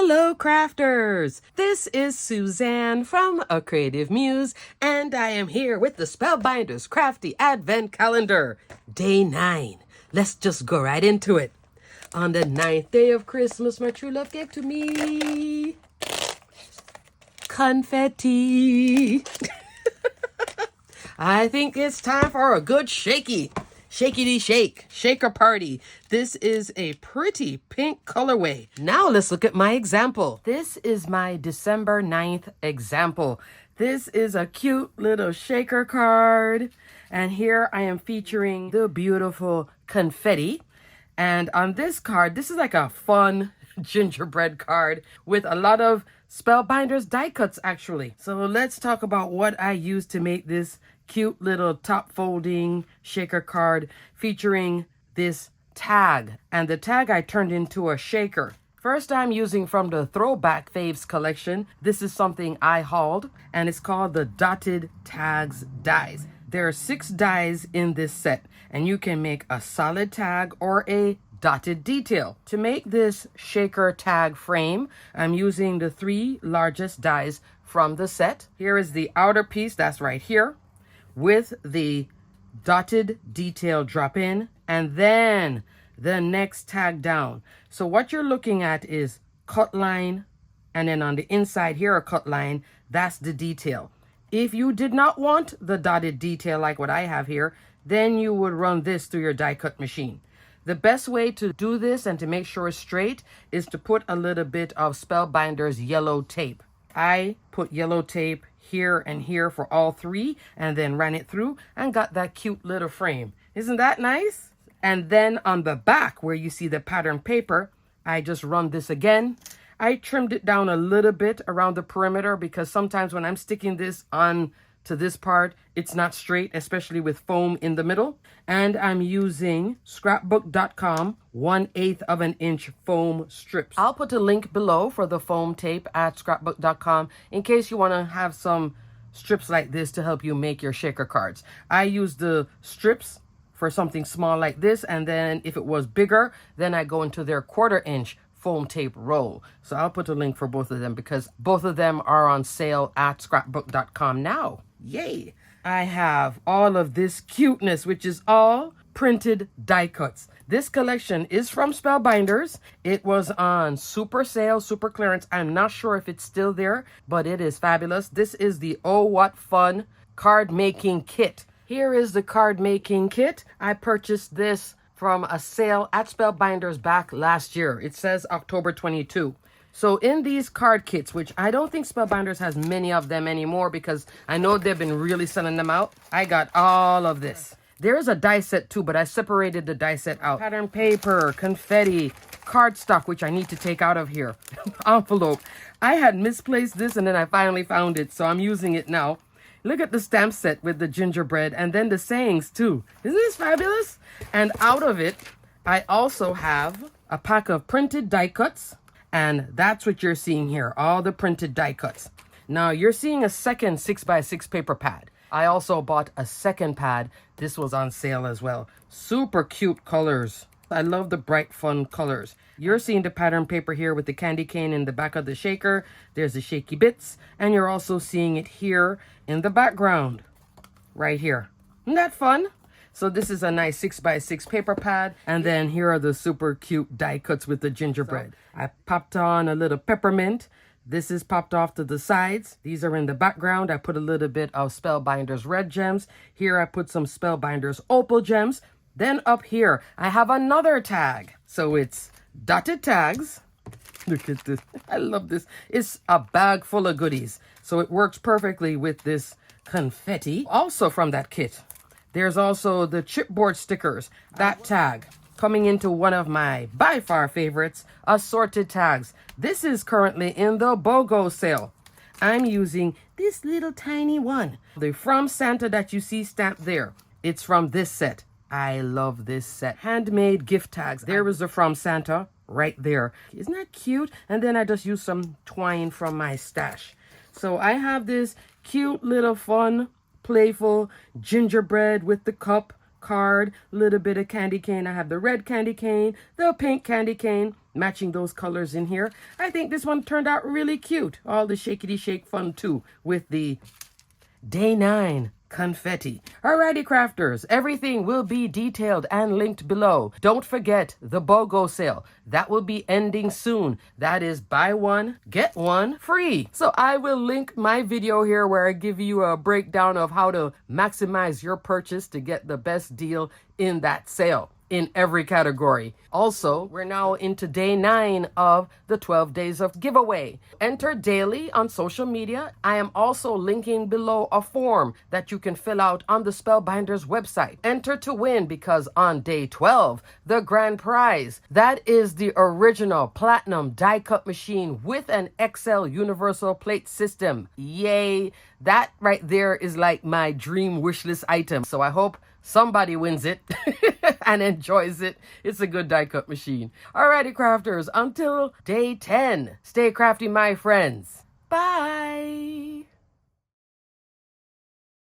Hello, crafters! This is Suzanne from A Creative Muse, and I am here with the Spellbinders Crafty Advent Calendar, Day 9. Let's just go right into it. On the 9th day of Christmas, my true love gave to me confetti. I think it's time for a good shakey shake, shaker party. This is a pretty pink colorway. Now let's look at my example. This is my December 9th example. This is a cute little shaker card. And here I am featuring the beautiful confetti. And on this card, this is like a fun gingerbread card with a lot of Spellbinders die cuts actually. So let's talk about what I used to make this cute little top folding shaker card featuring this tag. And the tag I turned into a shaker. First I'm using from the Throwback Faves collection. This is something I hauled and it's called the Dotted Tags dies. There are 6 dies in this set and you can make a solid tag or a dotted detail. To make this shaker tag frame, I'm using the 3 largest dies from the set. Here is the outer piece, that's right here, with the dotted detail drop in, and then the next tag down. So what you're looking at is cut line, and then on the inside here a cut line, that's the detail. If you did not want the dotted detail like what I have here, then you would run this through your die cut machine. The best way to do this and to make sure it's straight is to put a little bit of Spellbinders yellow tape. I put yellow tape here and here for all 3 and then ran it through and got that cute little frame. Isn't that nice? And then on the back where you see the pattern paper, I just run this again. I trimmed it down a little bit around the perimeter because sometimes when I'm sticking this on to this part, it's not straight, especially with foam in the middle. And I'm using scrapbook.com 1/8 of an inch foam strips. I'll put a link below for the foam tape at scrapbook.com in case you want to have some strips like this to help you make your shaker cards. I use the strips for something small like this, and then if it was bigger, then I go into their 1/4 inch foam tape roll. So I'll put a link for both of them because both of them are on sale at scrapbook.com now. Yay! I have all of this cuteness, which is all printed die cuts. This collection is from Spellbinders. It was on super sale, super clearance. I'm not sure if it's still there, but it is fabulous. This is the Oh What Fun card making kit. Here is the card making kit. I purchased this from a sale at Spellbinders back last year. It says October 22. So in these card kits, which I don't think Spellbinders has many of them anymore because I know they've been really selling them out, I got all of this. There's a die set too, but I separated the die set out. Pattern paper, confetti, cardstock, which I need to take out of here, envelope. I had misplaced this and then I finally found it, so I'm using it now. Look at the stamp set with the gingerbread and then the sayings too. Isn't this fabulous? And out of it, I also have a pack of printed die cuts. And that's what you're seeing here, all the printed die cuts. Now you're seeing a second 6x6 paper pad. I also bought a second pad. This was on sale as well. Super cute colors. I love the bright, fun colors. You're seeing the pattern paper here with the candy cane in the back of the shaker. There's the shaky bits. And you're also seeing it here in the background. Right here. Isn't that fun? So this is a nice 6x6 paper pad. And then here are the super cute die cuts with the gingerbread. I popped on a little peppermint. This is popped off to the sides. These are in the background. I put a little bit of Spellbinders red gems. Here I put some Spellbinders opal gems. Then up here, I have another tag. So it's dotted tags. Look at this. I love this. It's a bag full of goodies. So it works perfectly with this confetti. Also from that kit, there's also the chipboard stickers. That tag coming into one of my by far favorites, assorted tags. This is currently in the BOGO sale. I'm using this little tiny one. The From Santa that you see stamped there. It's from this set. I love this set. Handmade gift tags. There is the From Santa right there. Isn't that cute? And then I just used some twine from my stash. So I have this cute little fun, playful gingerbread with the cup card, little bit of candy cane. I have the red candy cane, the pink candy cane. matching those colors in here. I think this one turned out really cute. All the shakety shake fun too with the Day 9 confetti. Alrighty, crafters, everything will be detailed and linked below. Don't forget the BOGO sale. That will be ending soon. That is buy one, get one free. So I will link my video here where I give you a breakdown of how to maximize your purchase to get the best deal in that sale in every category. Also, we're now into day 9 of the 12 days of giveaway. Enter daily on social media. I am also linking below a form that you can fill out on the Spellbinders website. Enter to win, because on day 12, the grand prize, that is the original platinum die cut machine with an XL universal plate system. Yay! That right there is like my dream wish list item. So I hope somebody wins it and enjoys it. It's a good die cut machine. Alrighty, crafters, until day 10, stay crafty, my friends. Bye.